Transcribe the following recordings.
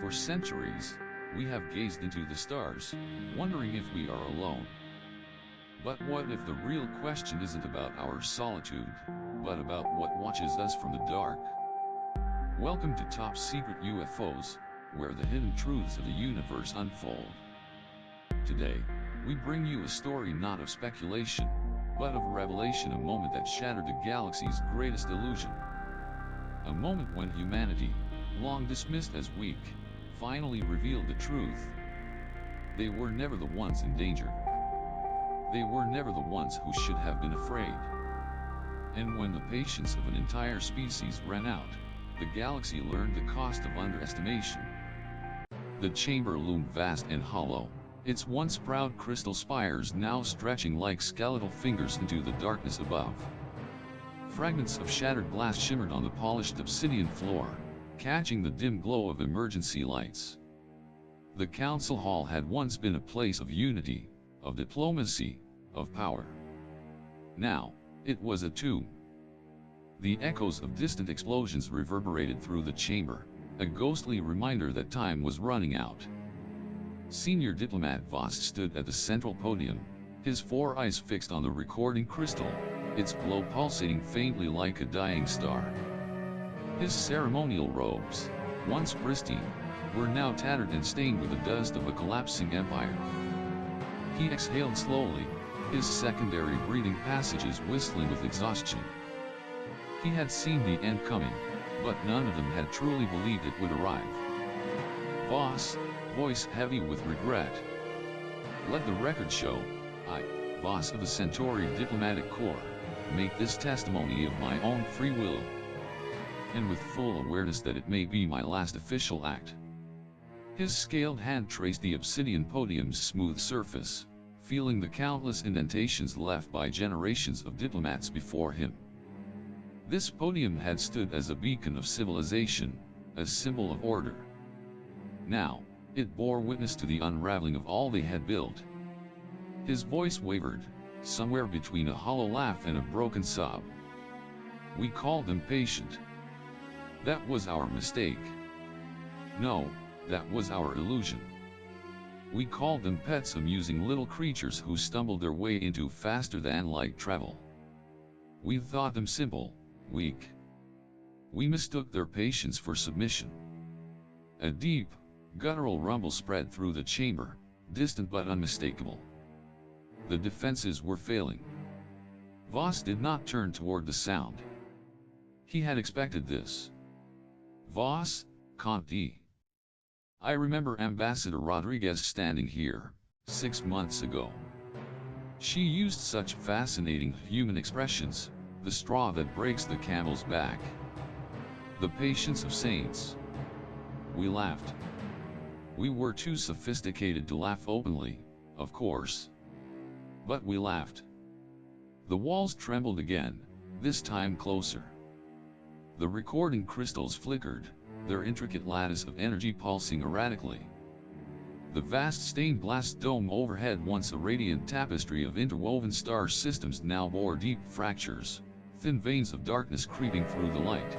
For centuries, we have gazed into the stars, wondering if we are alone. But what if the real question isn't about our solitude, but about what watches us from the dark? Welcome to Top Secret UFOs, where the hidden truths of the universe unfold. Today, we bring you a story not of speculation, but of revelation, a moment that shattered the galaxy's greatest illusion. A moment when humanity, long dismissed as weak, finally revealed the truth. They were never the ones in danger. They were never the ones who should have been afraid. And when the patience of an entire species ran out, the galaxy learned the cost of underestimation. The chamber loomed vast and hollow, its once proud crystal spires now stretching like skeletal fingers into the darkness above. Fragments of shattered glass shimmered on the polished obsidian floor, catching the dim glow of emergency lights. The council hall had once been a place of unity, of diplomacy, of power. Now, it was a tomb. The echoes of distant explosions reverberated through the chamber, a ghostly reminder that time was running out. Senior diplomat Voss stood at the central podium, his four eyes fixed on the recording crystal, its glow pulsating faintly like a dying star. His ceremonial robes, once pristine, were now tattered and stained with the dust of a collapsing empire. He exhaled slowly, his secondary breathing passages whistling with exhaustion. He had seen the end coming, but none of them had truly believed it would arrive. Voss, voice heavy with regret. Let the record show, I, Voss of the Centauri Diplomatic Corps, make this testimony of my own free will, and with full awareness that it may be my last official act. His scaled hand traced the obsidian podium's smooth surface, feeling the countless indentations left by generations of diplomats before him. This podium had stood as a beacon of civilization, a symbol of order. Now, it bore witness to the unraveling of all they had built. His voice wavered, somewhere between a hollow laugh and a broken sob. We called them patient. That was our mistake. No, that was our illusion. We called them pets, amusing little creatures who stumbled their way into faster than light travel. We thought them simple, weak. We mistook their patience for submission. A deep, guttural rumble spread through the chamber, distant but unmistakable. The defenses were failing. Voss did not turn toward the sound. He had expected this. Voss, Conti. I remember Ambassador Rodriguez standing here, 6 months ago. She used such fascinating human expressions, the straw that breaks the camel's back. The patience of saints. We laughed. We were too sophisticated to laugh openly, of course. But we laughed. The walls trembled again, this time closer. The recording crystals flickered, their intricate lattice of energy pulsing erratically. The vast stained glass dome overhead, once a radiant tapestry of interwoven star systems, now bore deep fractures, thin veins of darkness creeping through the light.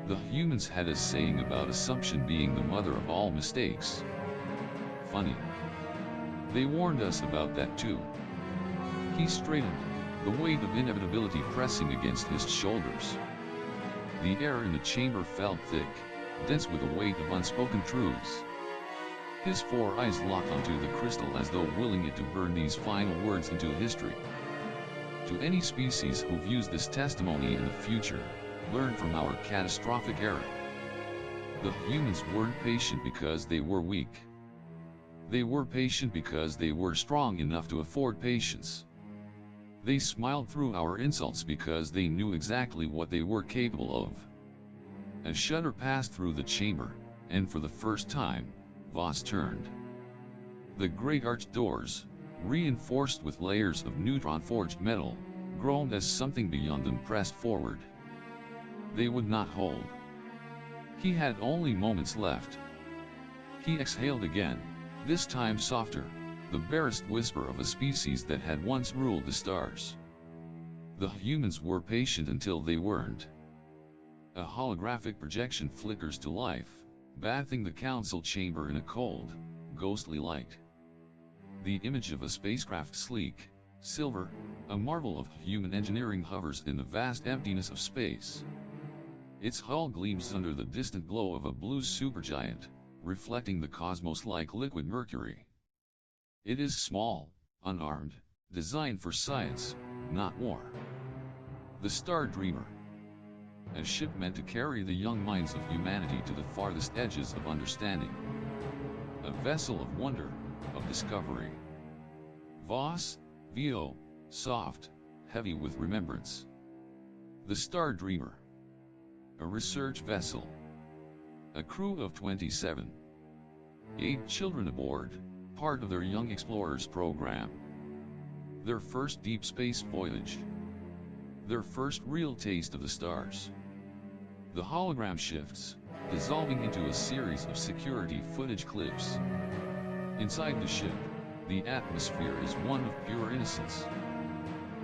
The humans had a saying about assumption being the mother of all mistakes. Funny. They warned us about that too. He straightened, the weight of inevitability pressing against his shoulders. The air in the chamber felt thick, dense with the weight of unspoken truths. His four eyes locked onto the crystal as though willing it to burn these final words into history. To any species who views this testimony in the future, learn from our catastrophic error. The humans weren't patient because they were weak. They were patient because they were strong enough to afford patience. They smiled through our insults because they knew exactly what they were capable of. A shudder passed through the chamber, and for the first time, Voss turned. The great arched doors, reinforced with layers of neutron-forged metal, groaned as something beyond them pressed forward. They would not hold. He had only moments left. He exhaled again, this time softer, the barest whisper of a species that had once ruled the stars. The humans were patient until they weren't. A holographic projection flickers to life, bathing the council chamber in a cold, ghostly light. The image of a spacecraft sleek, silver, a marvel of human engineering hovers in the vast emptiness of space. Its hull gleams under the distant glow of a blue supergiant, reflecting the cosmos like liquid mercury. It is small, unarmed, designed for science, not war. The Star Dreamer. A ship meant to carry the young minds of humanity to the farthest edges of understanding. A vessel of wonder, of discovery. Vos, Vo, soft, heavy with remembrance. The Star Dreamer. A research vessel. A crew of 27. 8 children aboard, part of their Young Explorers program. Their first deep space voyage. Their first real taste of the stars. The hologram shifts, dissolving into a series of security footage clips. Inside the ship, the atmosphere is one of pure innocence.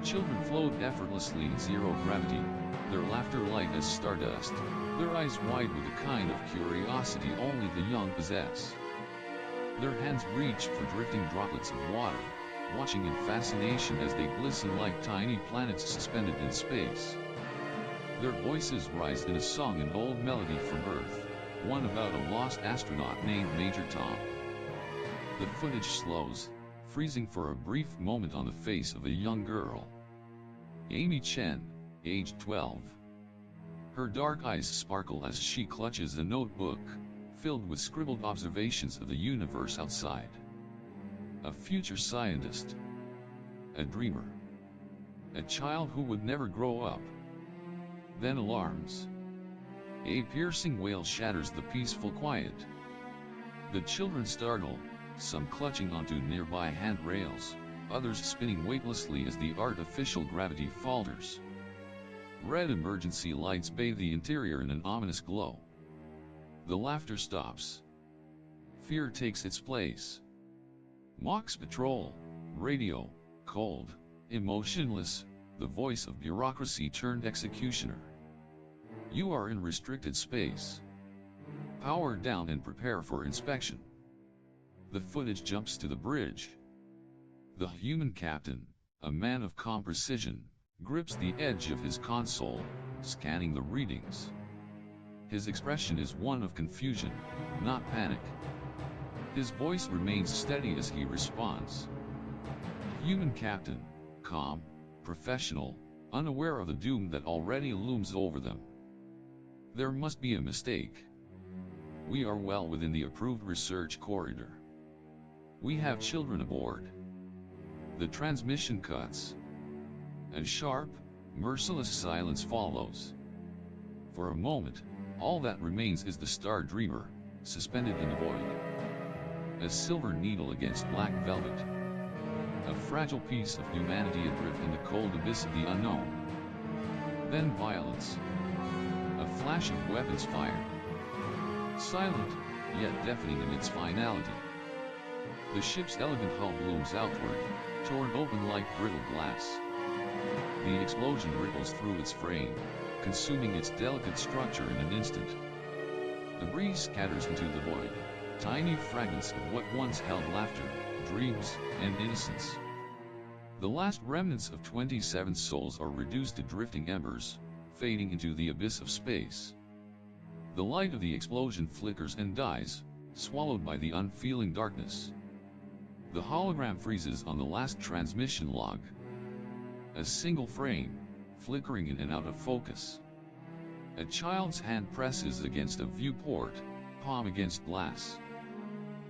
Children float effortlessly in zero gravity, their laughter light as stardust, their eyes wide with a kind of curiosity only the young possess. Their hands reach for drifting droplets of water, watching in fascination as they glisten like tiny planets suspended in space. Their voices rise in a song, an old melody from Earth, one about a lost astronaut named Major Tom. The footage slows, freezing for a brief moment on the face of a young girl. Amy Chen, aged 12. Her dark eyes sparkle as she clutches a notebook, filled with scribbled observations of the universe outside. A future scientist. A dreamer. A child who would never grow up. Then alarms. A piercing wail shatters the peaceful quiet. The children startle, some clutching onto nearby handrails, others spinning weightlessly as the artificial gravity falters. Red emergency lights bathe the interior in an ominous glow. The laughter stops. Fear takes its place. Mox patrol, radio, cold, emotionless, the voice of bureaucracy turned executioner. You are in restricted space. Power down and prepare for inspection. The footage jumps to the bridge. The human captain, a man of calm precision, grips the edge of his console, scanning the readings. His expression is one of confusion, not panic. His voice remains steady as he responds. Human captain, calm, professional, unaware of the doom that already looms over them. There must be a mistake. We are well within the approved research corridor. We have children aboard. The transmission cuts. A sharp, merciless silence follows. For a moment, all that remains is the Star Dreamer, suspended in the void. A silver needle against black velvet. A fragile piece of humanity adrift in the cold abyss of the unknown. Then violence. A flash of weapons fired. Silent, yet deafening in its finality. The ship's elegant hull blooms outward, torn open like brittle glass. The explosion ripples through its frame, consuming its delicate structure in an instant. Debris scatters into the void, tiny fragments of what once held laughter, dreams, and innocence. The last remnants of 27 souls are reduced to drifting embers, fading into the abyss of space. The light of the explosion flickers and dies, swallowed by the unfeeling darkness. The hologram freezes on the last transmission log. A single frame, flickering in and out of focus. A child's hand presses against a viewport, palm against glass.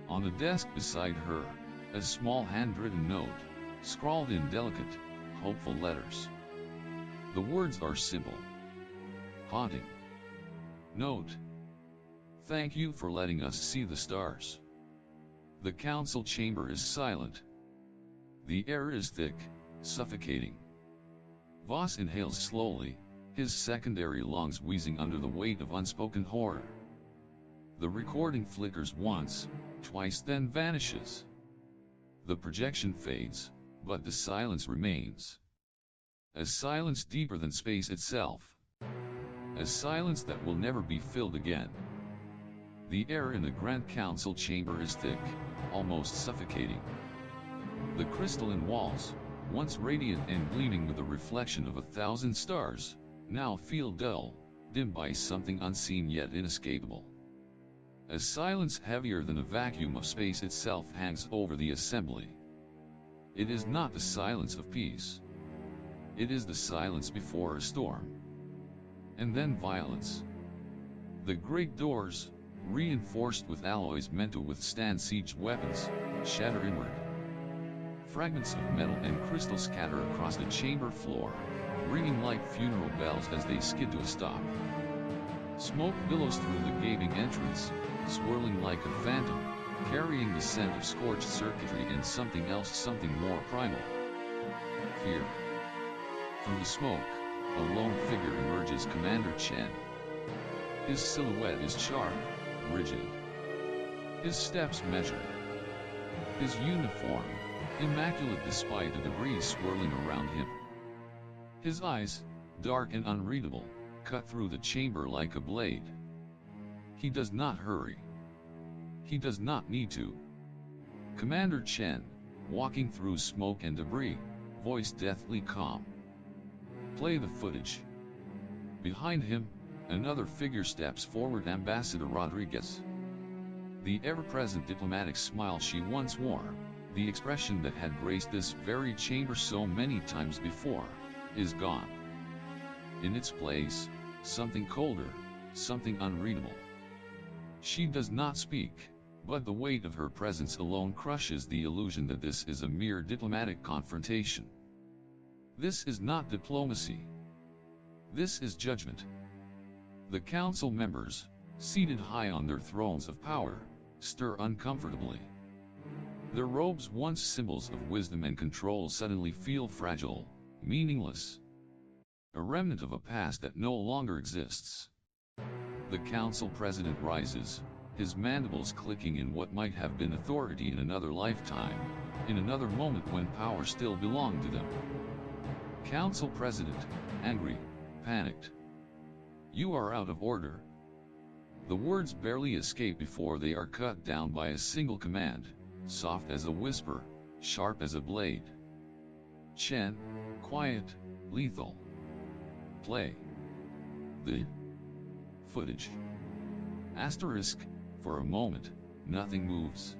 On the desk beside her, a small handwritten note, scrawled in delicate, hopeful letters. The words are simple. Haunting. Note. Thank you for letting us see the stars. The council chamber is silent. The air is thick, suffocating. Voss inhales slowly, his secondary lungs wheezing under the weight of unspoken horror. The recording flickers once, twice, then vanishes. The projection fades, but the silence remains. A silence deeper than space itself. A silence that will never be filled again. The air in the Grand Council chamber is thick, almost suffocating. The crystalline walls, once radiant and gleaming with the reflection of 1,000 stars, now feel dull, dimmed by something unseen yet inescapable. A silence heavier than the vacuum of space itself hangs over the assembly. It is not the silence of peace. It is the silence before a storm. And then violence. The great doors, reinforced with alloys meant to withstand siege weapons, shatter inward. Fragments of metal and crystal scatter across the chamber floor, ringing like funeral bells as they skid to a stop. Smoke billows through the gaping entrance, swirling like a phantom, carrying the scent of scorched circuitry and something else, something more primal. Fear. From the smoke, a lone figure emerges, Commander Chen. His silhouette is sharp, rigid. His steps measured. His uniform, immaculate despite the debris swirling around him. His eyes, dark and unreadable, cut through the chamber like a blade. He does not hurry. He does not need to. Commander Chen, walking through smoke and debris, voice deathly calm. Play the footage. Behind him, another figure steps forward, Ambassador Rodriguez. The ever-present diplomatic smile she once wore, the expression that had graced this very chamber so many times before, is gone. In its place, something colder, something unreadable. She does not speak, but the weight of her presence alone crushes the illusion that this is a mere diplomatic confrontation. This is not diplomacy. This is judgment. The council members, seated high on their thrones of power, stir uncomfortably. Their robes, once symbols of wisdom and control, suddenly feel fragile, meaningless. A remnant of a past that no longer exists. The council president rises, his mandibles clicking in what might have been authority in another lifetime, in another moment when power still belonged to them. Council president, angry, panicked. You are out of order. The words barely escape before they are cut down by a single command, soft as a whisper, sharp as a blade. Chen, quiet, lethal. Play the footage. Asterisk. For a moment, nothing moves.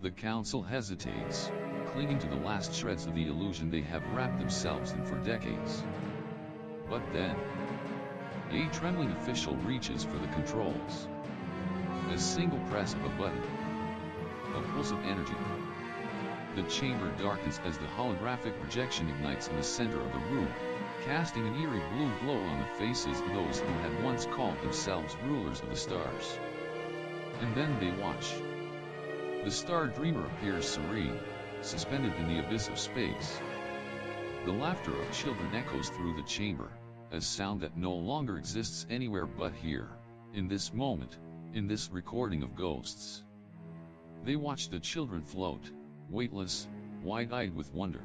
The council hesitates, clinging to the last shreds of the illusion they have wrapped themselves in for decades. But then, a trembling official reaches for the controls. A single press of a button. A pulse of energy. The chamber darkens as the holographic projection ignites in the center of the room, casting an eerie blue glow on the faces of those who had once called themselves rulers of the stars. And then they watch. The Star Dreamer appears serene, suspended in the abyss of space. The laughter of children echoes through the chamber, a sound that no longer exists anywhere but here, in this moment, in this recording of ghosts. They watch the children float, weightless, wide-eyed with wonder.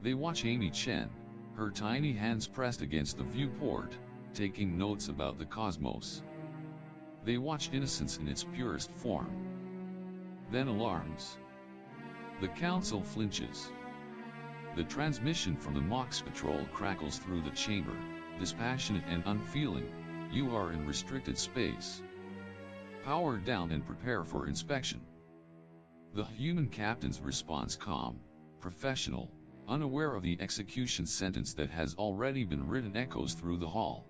They watch Amy Chen, her tiny hands pressed against the viewport, taking notes about the cosmos. They watch innocence in its purest form. Then alarms. The council flinches. The transmission from the Mox patrol crackles through the chamber, dispassionate and unfeeling. You are in restricted space. Power down and prepare for inspection. The human captain's response calm, professional, unaware of the execution sentence that has already been written, echoes through the hall.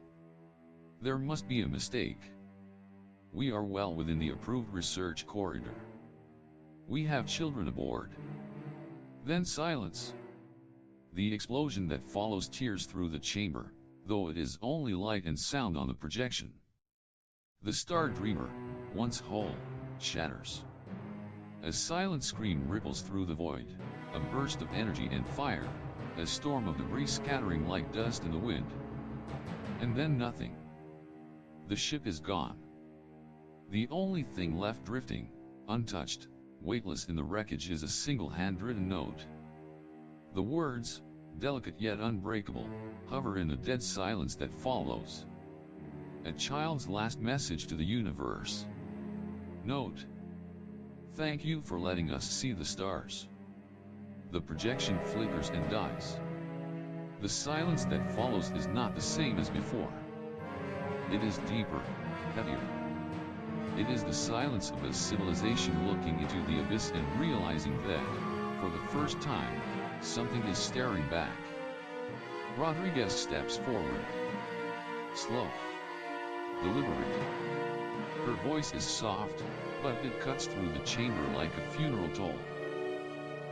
There must be a mistake. We are well within the approved research corridor. We have children aboard. Then silence. The explosion that follows tears through the chamber, though it is only light and sound on the projection. The Star Dreamer, once whole, shatters. A silent scream ripples through the void, a burst of energy and fire, a storm of debris scattering like dust in the wind. And then nothing. The ship is gone. The only thing left drifting, untouched, weightless in the wreckage is a single hand-written note. The words, delicate yet unbreakable, hover in the dead silence that follows. A child's last message to the universe. Note: thank you for letting us see the stars. The projection flickers and dies. The silence that follows is not the same as before. It is deeper, heavier. It is the silence of a civilization looking into the abyss and realizing that, for the first time, something is staring back. Rodriguez steps forward. Slow. Deliberate. Her voice is soft, but it cuts through the chamber like a funeral toll.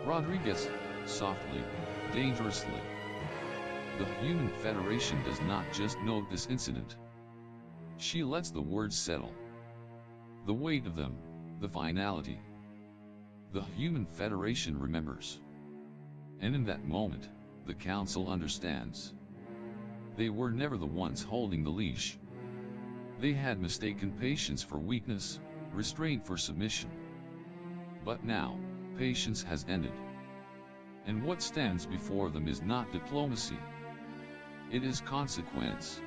Rodriguez, softly, dangerously. The Human Federation does not just note this incident. She lets the words settle. The weight of them, the finality. The Human Federation remembers. And in that moment, the Council understands. They were never the ones holding the leash. They had mistaken patience for weakness, restraint for submission. But now, patience has ended. And what stands before them is not diplomacy. It is consequence.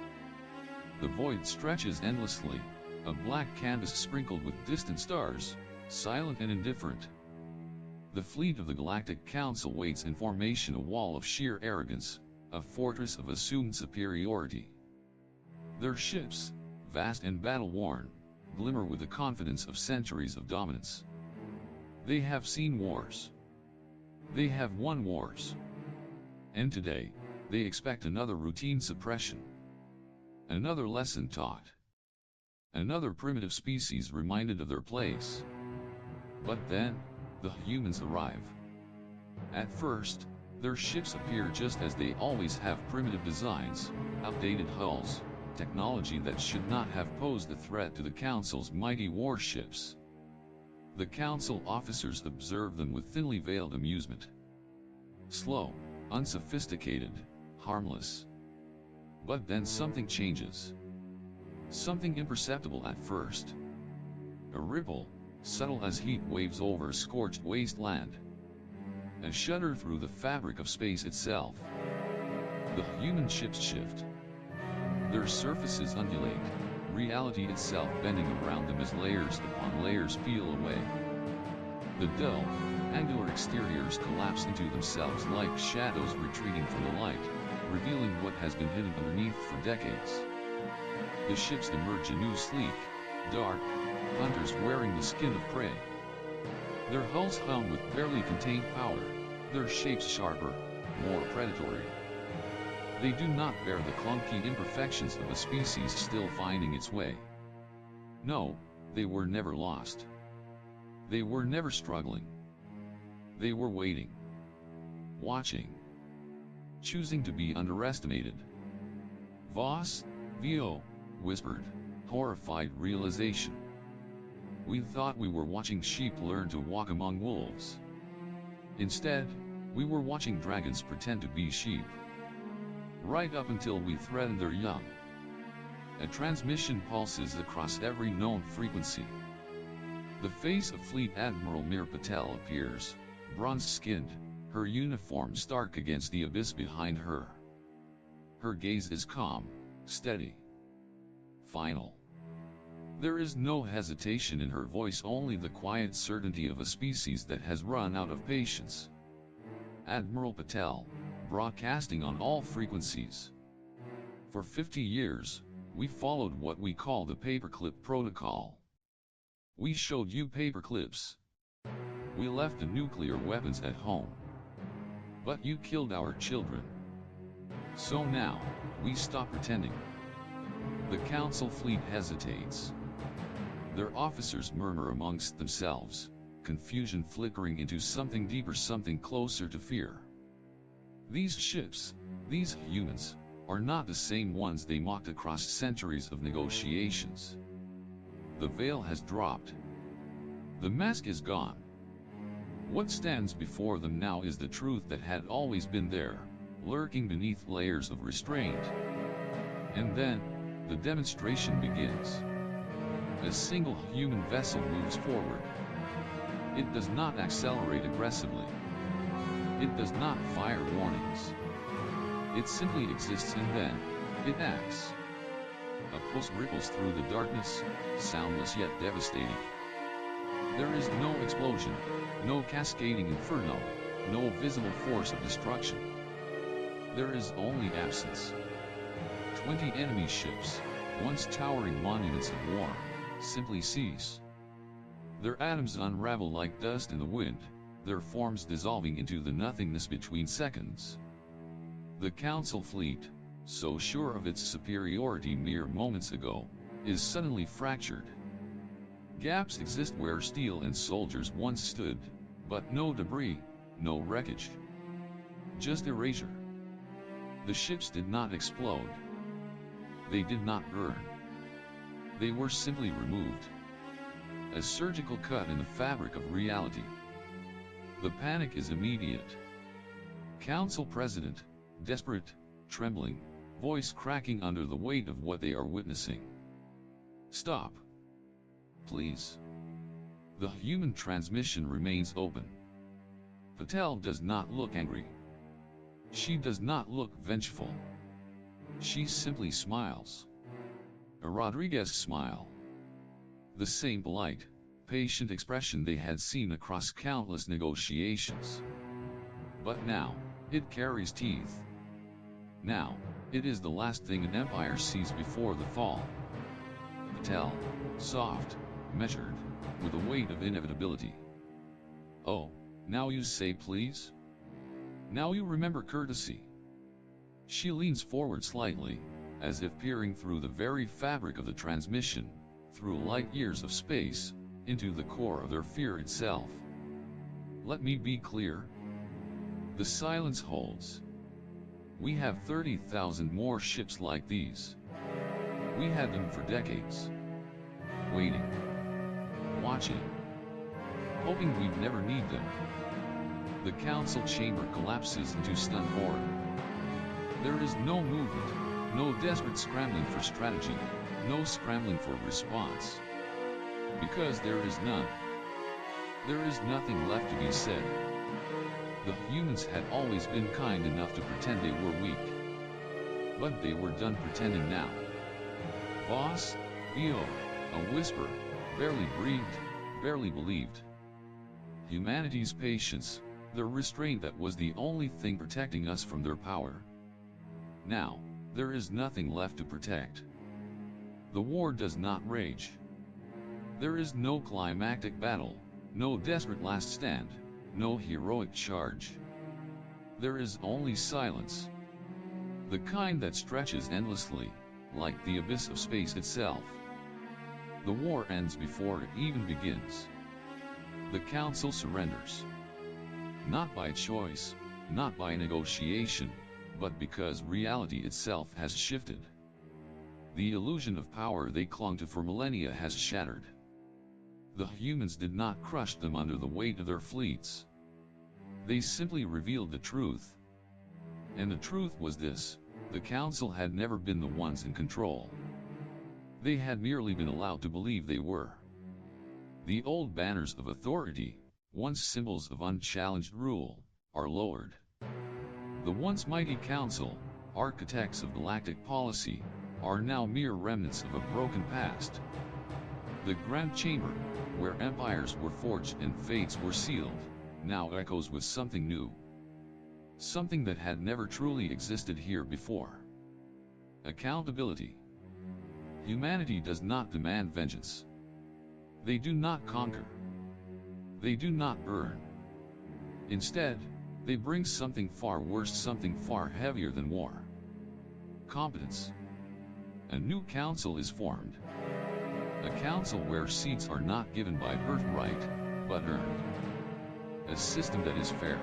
The void stretches endlessly, a black canvas sprinkled with distant stars, silent and indifferent. The fleet of the Galactic Council waits in formation, a wall of sheer arrogance, a fortress of assumed superiority. Their ships, vast and battle-worn, glimmer with the confidence of centuries of dominance. They have seen wars. They have won wars. And today, they expect another routine suppression. Another lesson taught. Another primitive species reminded of their place. But then, the humans arrive. At first, their ships appear just as they always have: primitive designs, outdated hulls, technology that should not have posed a threat to the Council's mighty warships. The Council officers observe them with thinly veiled amusement. Slow, unsophisticated, harmless. But then something changes. Something imperceptible at first. A ripple, subtle as heat waves over a scorched wasteland. A shudder through the fabric of space itself. The human ships shift. Their surfaces undulate, reality itself bending around them as layers upon layers peel away. The dull, angular exteriors collapse into themselves like shadows retreating from the light, revealing what has been hidden underneath for decades. The ships emerge anew, sleek, dark, hunters wearing the skin of prey. Their hulls hum with barely contained power, their shapes sharper, more predatory. They do not bear the clunky imperfections of a species still finding its way. No, they were never lost. They were never struggling. They were waiting. Watching. Choosing to be underestimated. Voss, VO, whispered, horrified realization. We thought we were watching sheep learn to walk among wolves. Instead, we were watching dragons pretend to be sheep. Right up until we threatened their young. A transmission pulses across every known frequency. The face of Fleet Admiral Mir Patel appears, bronze-skinned, her uniform stark against the abyss behind her. Her gaze is calm, steady, final. There is no hesitation in her voice, only the quiet certainty of a species that has run out of patience. Admiral Patel, broadcasting on all frequencies. For 50 years, we followed what we call the paperclip protocol. We showed you paperclips. We left the nuclear weapons at home. But you killed our children. So now, we stop pretending. The Council fleet hesitates. Their officers murmur amongst themselves, confusion flickering into something deeper, something closer to fear. These ships, these humans, are not the same ones they mocked across centuries of negotiations. The veil has dropped. The mask is gone. What stands before them now is the truth that had always been there, lurking beneath layers of restraint. And then, the demonstration begins. A single human vessel moves forward. It does not accelerate aggressively. It does not fire warnings. It simply exists, and then, it acts. A pulse ripples through the darkness, soundless yet devastating. There is no explosion, no cascading inferno, no visible force of destruction. There is only absence. 20 enemy ships, once towering monuments of war, simply cease. Their atoms unravel like dust in the wind, their forms dissolving into the nothingness between seconds. The Council fleet, so sure of its superiority mere moments ago, is suddenly fractured. Gaps exist where steel and soldiers once stood, but no debris, no wreckage. Just erasure. The ships did not explode. They did not burn. They were simply removed. A surgical cut in the fabric of reality. The panic is immediate. Council President, desperate, trembling, voice cracking under the weight of what they are witnessing. Stop. Please. The human transmission remains open. Patel does not look angry. She does not look vengeful. She simply smiles. A Rodriguez smile. The same polite, patient expression they had seen across countless negotiations. But now, it carries teeth. Now, it is the last thing an empire sees before the fall. Patel, soft, measured, with the weight of inevitability. Oh, now you say please? Now you remember courtesy. She leans forward slightly, as if peering through the very fabric of the transmission, through light years of space, into the core of their fear itself. Let me be clear. The silence holds. We have 30,000 more ships like these. We had them for decades. Waiting. Watching. Hoping we'd never need them. The council chamber collapses into stunned horror. There is no movement, no desperate scrambling for strategy, no scrambling for response. Because there is none. There is nothing left to be said. The humans had always been kind enough to pretend they were weak. But they were done pretending now. Boss, Eo, a whisper, barely breathed, barely believed. Humanity's patience, the restraint that was the only thing protecting us from their power. Now, there is nothing left to protect. The war does not rage. There is no climactic battle, no desperate last stand, no heroic charge. There is only silence. The kind that stretches endlessly, like the abyss of space itself. The war ends before it even begins. The council surrenders. Not by choice, not by negotiation, but because reality itself has shifted. The illusion of power they clung to for millennia has shattered. The humans did not crush them under the weight of their fleets. They simply revealed the truth. And the truth was this: the council had never been the ones in control. They had merely been allowed to believe they were. The old banners of authority, once symbols of unchallenged rule, are lowered. The once mighty council, architects of galactic policy, are now mere remnants of a broken past. The Grand Chamber, where empires were forged and fates were sealed, now echoes with something new. Something that had never truly existed here before. Accountability. Humanity does not demand vengeance. They do not conquer. They do not burn. Instead, they bring something far worse, something far heavier than war. Competence. A new council is formed. A council where seats are not given by birthright, but earned. A system that is fair,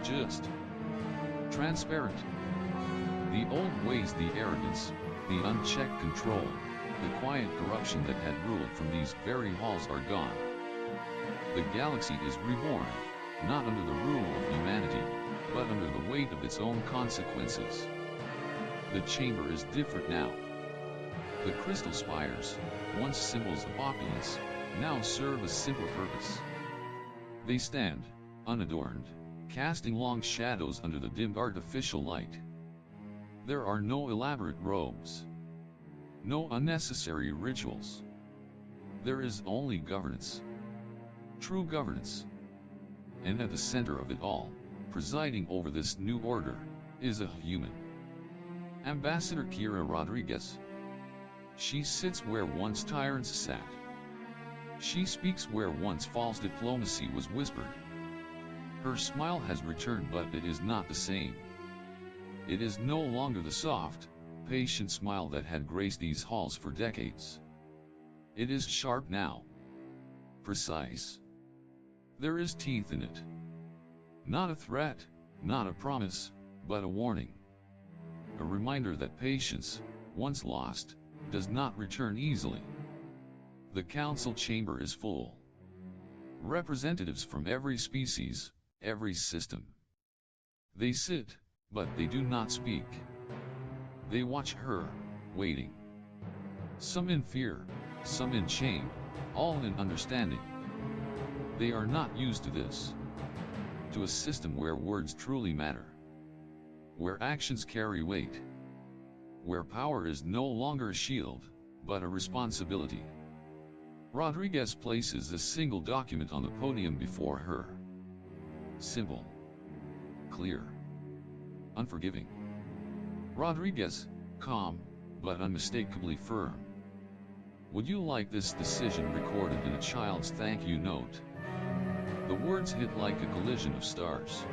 just, transparent. The old ways, the arrogance, the unchecked control, the quiet corruption that had ruled from these very halls are gone. The galaxy is reborn, not under the rule of humanity, but under the weight of its own consequences. The chamber is different now. The crystal spires, once symbols of opulence, now serve a simple purpose. They stand, unadorned, casting long shadows under the dimmed artificial light. There are no elaborate robes. No unnecessary rituals. There is only governance. True governance. And at the center of it all, presiding over this new order, is a human. Ambassador Kira Rodriguez. She sits where once tyrants sat. She speaks where once false diplomacy was whispered. Her smile has returned, but it is not the same. It is no longer the soft, patient smile that had graced these halls for decades. It is sharp now. Precise. There is teeth in it. Not a threat, not a promise, but a warning. A reminder that patience, once lost, does not return easily. The council chamber is full. Representatives from every species, every system. They sit, but they do not speak. They watch her, waiting. Some in fear, some in shame, all in understanding. They are not used to this. To a system where words truly matter. Where actions carry weight. Where power is no longer a shield, but a responsibility. Rodriguez places a single document on the podium before her. Simple. Clear. Unforgiving. Rodriguez, calm, but unmistakably firm. Would you like this decision recorded in a child's thank you note? The words hit like a collision of stars.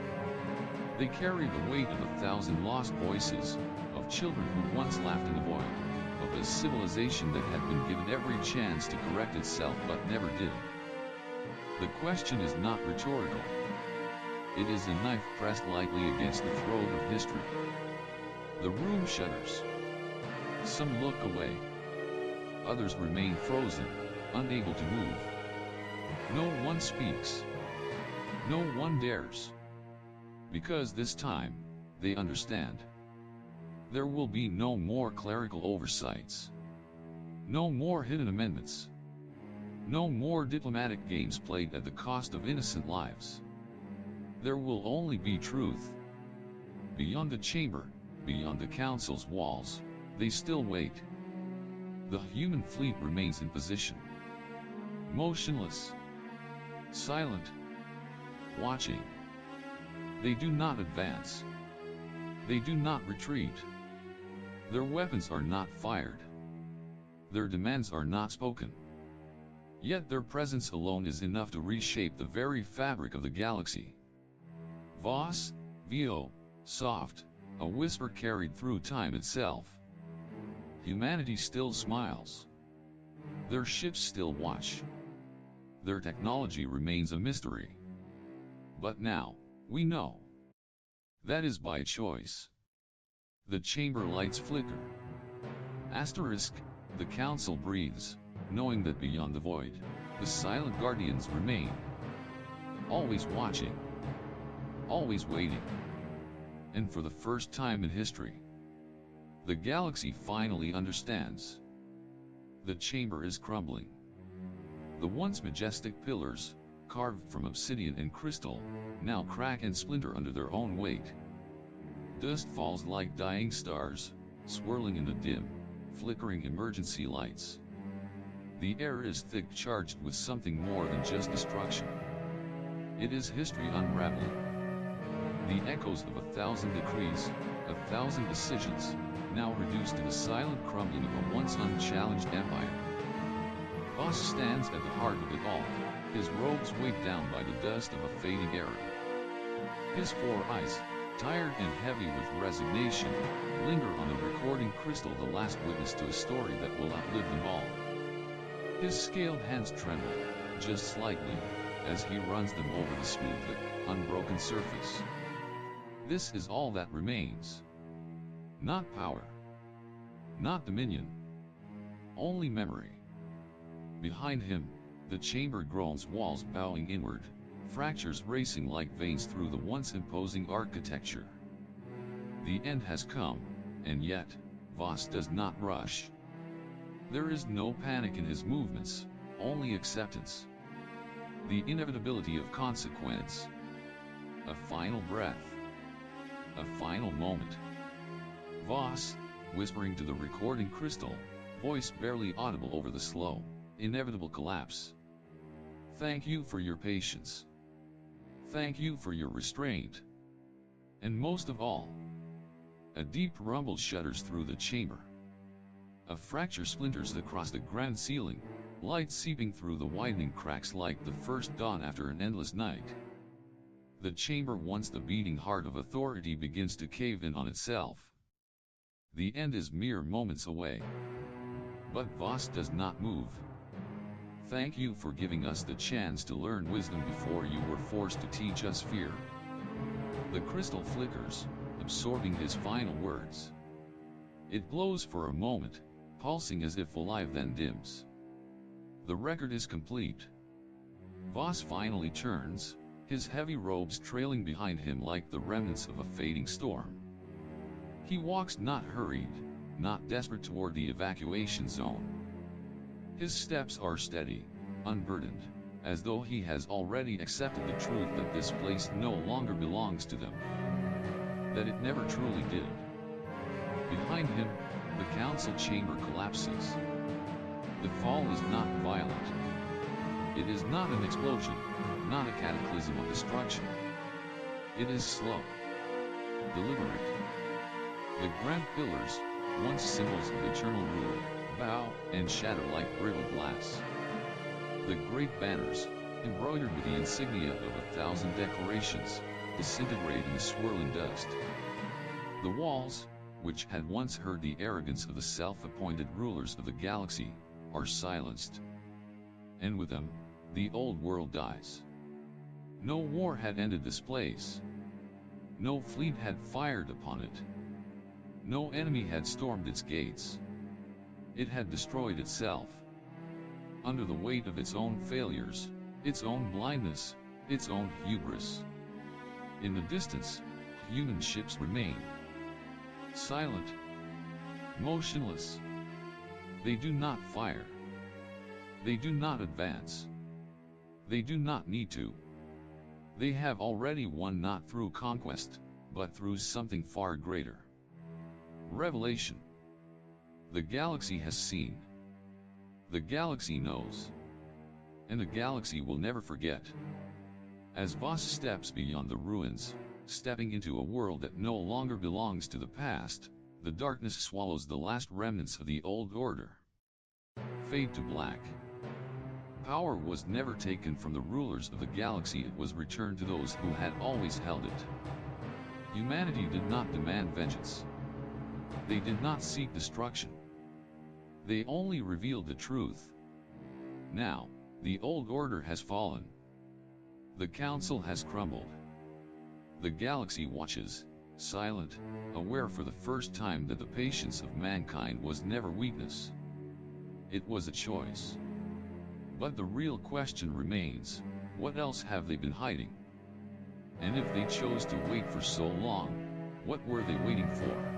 They carry the weight of 1,000 lost voices, of children who once laughed in the void, of a civilization that had been given every chance to correct itself but never did. The question is not rhetorical. It is a knife pressed lightly against the throat of history. The room shudders. Some look away. Others remain frozen, unable to move. No one speaks. No one dares. Because this time, they understand. There will be no more clerical oversights. No more hidden amendments. No more diplomatic games played at the cost of innocent lives. There will only be truth. Beyond the chamber, beyond the council's walls, they still wait. The human fleet remains in position. Motionless. Silent. Watching. They do not advance. They do not retreat. Their weapons are not fired. Their demands are not spoken. Yet their presence alone is enough to reshape the very fabric of the galaxy. Voss, Vo, soft, a whisper carried through time itself. Humanity still smiles. Their ships still watch. Their technology remains a mystery. But now, we know. That is by choice. The chamber lights flicker. Asterisk, the council breathes, knowing that beyond the void, the silent guardians remain. Always watching. Always waiting. And for the first time in history, the galaxy finally understands. The chamber is crumbling. The once majestic pillars, carved from obsidian and crystal, now crack and splinter under their own weight. Dust falls like dying stars, swirling in the dim, flickering emergency lights. The air is thick, charged with something more than just destruction. It is history unraveling. The echoes of 1,000 decrees, 1,000 decisions, now reduced to the silent crumbling of a once unchallenged empire. Voss stands at the heart of it all, his robes weighed down by the dust of a fading era. His four eyes, tired and heavy with resignation, linger on the recording crystal, the last witness to a story that will outlive them all. His scaled hands tremble, just slightly, as he runs them over the smooth, unbroken surface. This is all that remains. Not power. Not dominion. Only memory. Behind him, the chamber groans, walls bowing inward, fractures racing like veins through the once imposing architecture. The end has come, and yet, Voss does not rush. There is no panic in his movements, only acceptance. The inevitability of consequence. A final breath. A final moment. Voss, whispering to the recording crystal, voice barely audible over the slow, inevitable collapse. Thank you for your patience. Thank you for your restraint. And most of all, a deep rumble shudders through the chamber. A fracture splinters across the grand ceiling, light seeping through the widening cracks like the first dawn after an endless night. The chamber, once the beating heart of authority, begins to cave in on itself. The end is mere moments away. But Voss does not move. Thank you for giving us the chance to learn wisdom before you were forced to teach us fear. The crystal flickers, absorbing his final words. It glows for a moment, pulsing as if alive, then dims. The record is complete. Voss finally turns, his heavy robes trailing behind him like the remnants of a fading storm. He walks not hurried, not desperate toward the evacuation zone. His steps are steady, unburdened, as though he has already accepted the truth that this place no longer belongs to them. That it never truly did. Behind him, the council chamber collapses. The fall is not violent. It is not an explosion, not a cataclysm of destruction. It is slow, deliberate. The grand pillars, once symbols of eternal rule, bow and shatter like brittle glass. The great banners, embroidered with the insignia of 1,000 decorations, disintegrate in the swirling dust. The walls, which had once heard the arrogance of the self-appointed rulers of the galaxy, are silenced. And with them, the old world dies. No war had ended this place. No fleet had fired upon it. No enemy had stormed its gates. It had destroyed itself. Under the weight of its own failures, its own blindness, its own hubris. In the distance, human ships remain. Silent. Motionless. They do not fire. They do not advance. They do not need to. They have already won, not through conquest, but through something far greater. Revelation. The galaxy has seen. The galaxy knows. And the galaxy will never forget. As Voss steps beyond the ruins, stepping into a world that no longer belongs to the past, the darkness swallows the last remnants of the old order. Fade to black. Power was never taken from the rulers of the galaxy, it was returned to those who had always held it. Humanity did not demand vengeance. They did not seek destruction. They only revealed the truth. Now, the old order has fallen. The council has crumbled. The galaxy watches, silent, aware for the first time that the patience of mankind was never weakness. It was a choice. But the real question remains, what else have they been hiding? And if they chose to wait for so long, what were they waiting for?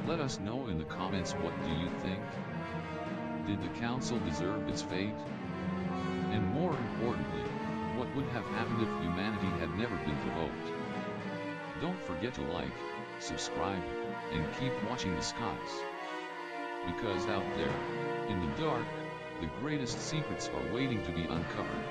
Let us know in the comments, what do you think? Did the council deserve its fate? And more importantly, what would have happened if humanity had never been provoked? Don't forget to like, subscribe, and keep watching the skies. Because out there, in the dark, the greatest secrets are waiting to be uncovered.